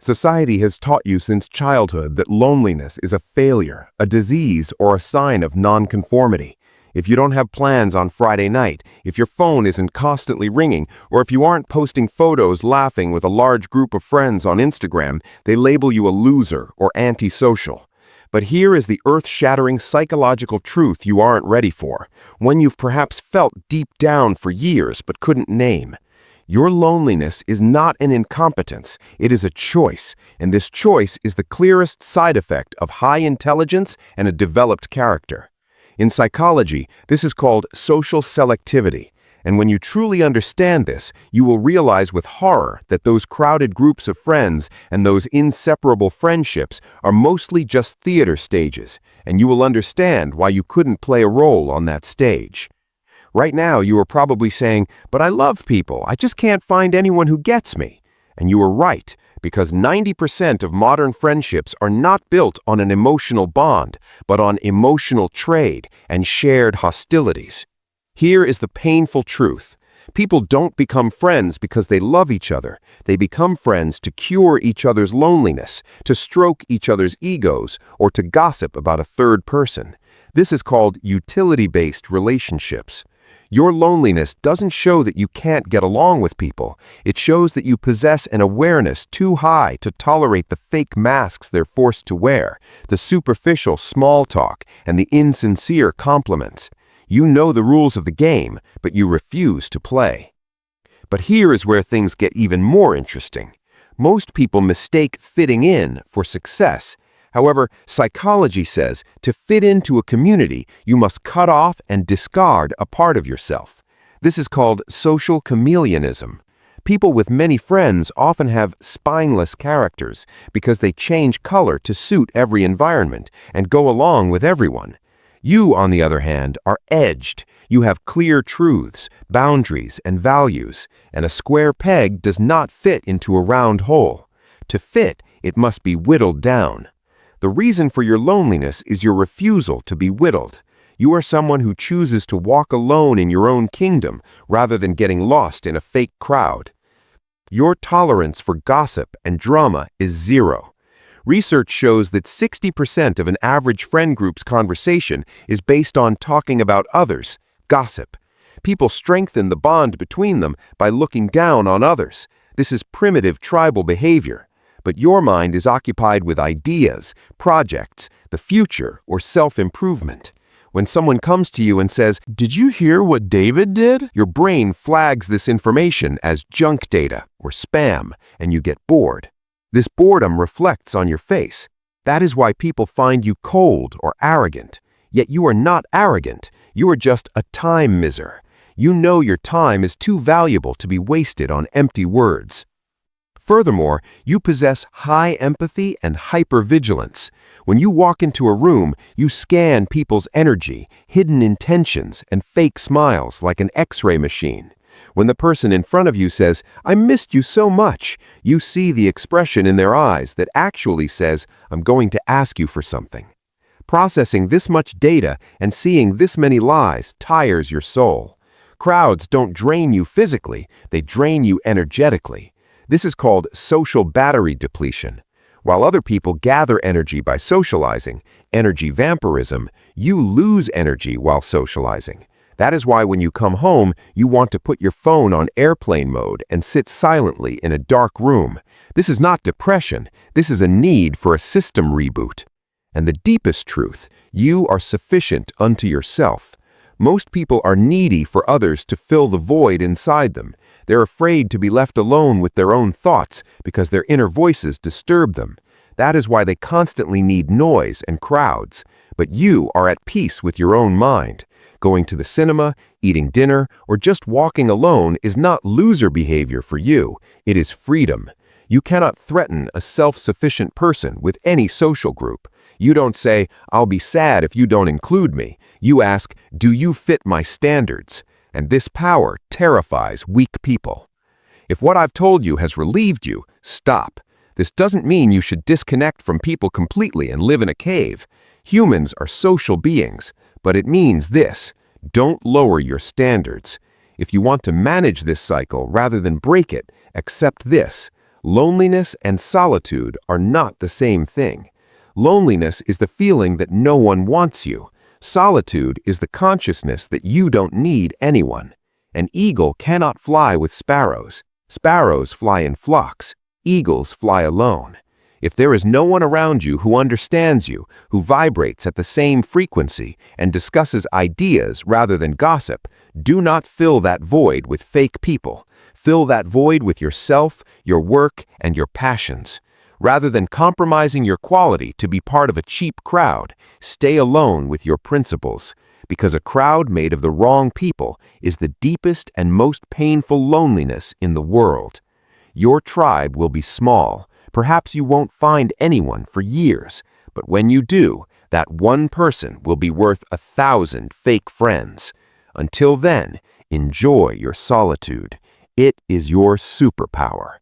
Society has taught you since childhood that loneliness is a failure, a disease, or a sign of nonconformity. If you don't have plans on Friday night, if your phone isn't constantly ringing, or if you aren't posting photos laughing with a large group of friends on Instagram, they label you a loser or antisocial. But here is the earth-shattering psychological truth you aren't ready for, one you've perhaps felt deep down for years but couldn't name. Your loneliness is not an incompetence, it is a choice, and this choice is the clearest side effect of high intelligence and a developed character. In psychology, this is called social selectivity, and when you truly understand this, you will realize with horror that those crowded groups of friends and those inseparable friendships are mostly just theater stages, and you will understand why you couldn't play a role on that stage. Right now, you are probably saying, "But I love people, I just can't find anyone who gets me." And you are right, because 90% of modern friendships are not built on an emotional bond, but on emotional trade and shared hostilities. Here is the painful truth. People don't become friends because they love each other. They become friends to cure each other's loneliness, to stroke each other's egos, or to gossip about a third person. This is called utility-based relationships. Your loneliness doesn't show that you can't get along with people. It shows that you possess an awareness too high to tolerate the fake masks they're forced to wear, the superficial small talk, and the insincere compliments. You know the rules of the game, but you refuse to play. But here is where things get even more interesting. Most people mistake fitting in for success. However, psychology says to fit into a community, you must cut off and discard a part of yourself. This is called social chameleonism. People with many friends often have spineless characters because they change color to suit every environment and go along with everyone. You, on the other hand, are edged. You have clear truths, boundaries, and values, and a square peg does not fit into a round hole. To fit, it must be whittled down. The reason for your loneliness is your refusal to be whittled. You are someone who chooses to walk alone in your own kingdom rather than getting lost in a fake crowd. Your tolerance for gossip and drama is zero. Research shows that 60% of an average friend group's conversation is based on talking about others, gossip. People strengthen the bond between them by looking down on others. This is primitive tribal behavior. But your mind is occupied with ideas, projects, the future, or self-improvement. When someone comes to you and says, "Did you hear what David did?" your brain flags this information as junk data or spam, and you get bored. This boredom reflects on your face. That is why people find you cold or arrogant. Yet you are not arrogant. You are just a time miser. You know your time is too valuable to be wasted on empty words. Furthermore, you possess high empathy and hypervigilance. When you walk into a room, you scan people's energy, hidden intentions, and fake smiles like an X-ray machine. When the person in front of you says, "I missed you so much," you see the expression in their eyes that actually says, "I'm going to ask you for something." Processing this much data and seeing this many lies tires your soul. Crowds don't drain you physically, they drain you energetically. This is called social battery depletion. While other people gather energy by socializing, energy vampirism, you lose energy while socializing. That is why when you come home, you want to put your phone on airplane mode and sit silently in a dark room. This is not depression, this is a need for a system reboot. And the deepest truth, you are sufficient unto yourself. Most people are needy for others to fill the void inside them. They're afraid to be left alone with their own thoughts because their inner voices disturb them. That is why they constantly need noise and crowds. But you are at peace with your own mind. Going to the cinema, eating dinner, or just walking alone is not loser behavior for you. It is freedom. You cannot threaten a self-sufficient person with any social group. You don't say, "I'll be sad if you don't include me." You ask, "Do you fit my standards?" And this power terrifies weak people. If what I've told you has relieved you, stop. This doesn't mean you should disconnect from people completely and live in a cave. Humans are social beings, but it means this: don't lower your standards. If you want to manage this cycle rather than break it, accept this. Loneliness and solitude are not the same thing. Loneliness is the feeling that no one wants you. Solitude is the consciousness that you don't need anyone. An eagle cannot fly with sparrows. Sparrows fly in flocks. Eagles fly alone. If there is no one around you who understands you, who vibrates at the same frequency and discusses ideas rather than gossip, do not fill that void with fake people. Fill that void with yourself, your work, and your passions. Rather than compromising your quality to be part of a cheap crowd, stay alone with your principles, because a crowd made of the wrong people is the deepest and most painful loneliness in the world. Your tribe will be small. Perhaps you won't find anyone for years, but when you do, that one person will be worth 1,000 fake friends. Until then, enjoy your solitude. It is your superpower.